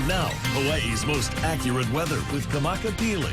And now, Hawaii's most accurate weather with Kamaka Pili.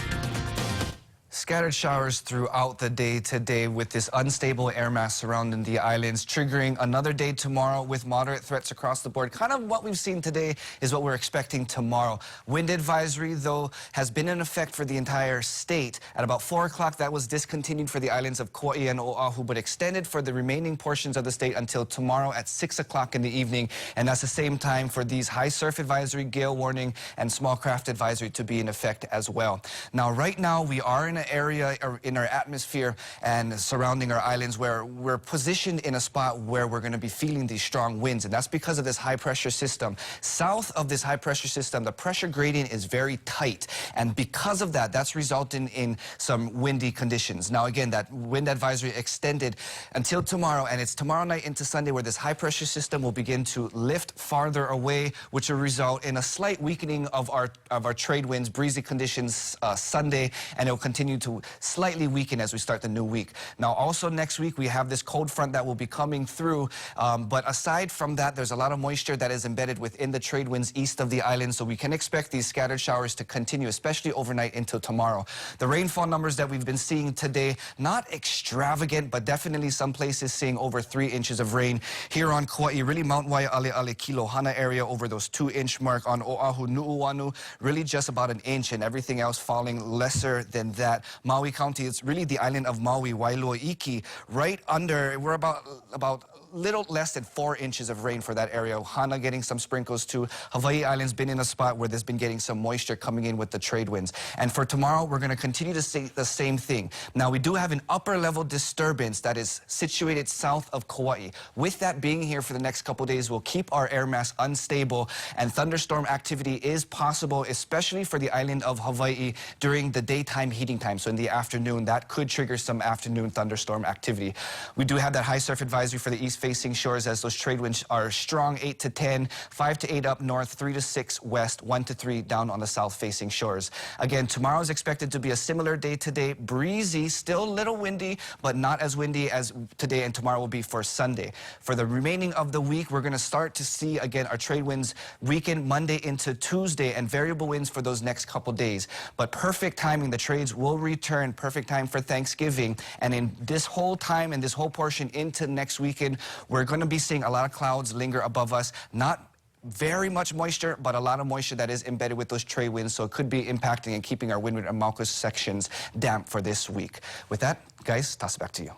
Scattered showers throughout the day today with this unstable air mass surrounding the islands, triggering another day tomorrow with moderate threats across the board. Kind of what we've seen today is what we're expecting tomorrow. Wind advisory, though, has been in effect for the entire state. At about 4 o'clock, that was discontinued for the islands of Kauai and Oahu, but extended for the remaining portions of the state until tomorrow at 6 o'clock in the evening. And that's the same time for these high surf advisory, gale warning, and small craft advisory to be in effect as well. Now, right now, we are in an area in our atmosphere and surrounding our islands where we're positioned in a spot where we're going to be feeling these strong winds, and that's because of this high pressure system. South of this high pressure system, the pressure gradient is very tight, and because of that, that's resulting in some windy conditions. Now again, that wind advisory extended until tomorrow, and it's tomorrow night into Sunday where this high pressure system will begin to lift farther away, which will result in a slight weakening of our trade winds, breezy conditions Sunday, and it will continue to slightly weaken as we start the new week. Now also next week we have this cold front that will be coming through, but aside from that, there's a lot of moisture that is embedded within the trade winds east of the island, so we can expect these scattered showers to continue, especially overnight until tomorrow. The rainfall numbers that we've been seeing today, not extravagant, but definitely some places seeing over 3 inches of rain. Here on Kauai, really Mount Waialeale, Kilohana area over those 2-inch mark. On Oahu, Nu'uanu, really just about 1 inch, and everything else falling lesser than that. Maui County, it's really the island of Maui, Wailoiki, right under, we're about little less than 4 inches of rain for that area. Hana getting some sprinkles too. Hawaii Island's been in a spot where there's been getting some moisture coming in with the trade winds. And for tomorrow, we're going to continue to see the same thing. Now, we do have an upper level disturbance that is situated south of Kauai. With that being here for the next couple days, we'll keep our air mass unstable, and thunderstorm activity is possible, especially for the island of Hawaii during the daytime heating time. So in the afternoon, that could trigger some afternoon thunderstorm activity. We do have that high surf advisory for the east-facing shores as those trade winds are strong, 8 to 10, 5 to 8 up north, 3 to 6 west, 1 to 3 down on the south-facing shores. Again, tomorrow is expected to be a similar day today, breezy, still a little windy, but not as windy as today and tomorrow will be for Sunday. For the remaining of the week, we're going to start to see, again, our trade winds weaken Monday into Tuesday and variable winds for those next couple days. But perfect timing, the trades will return, perfect time for Thanksgiving. And in this whole time and this whole portion into next weekend, we're going to be seeing a lot of clouds linger above us. Not very much moisture, but a lot of moisture that is embedded with those trade winds, so it could be impacting and keeping our windward and Maukos sections damp for this week. With that, guys, toss it back to you.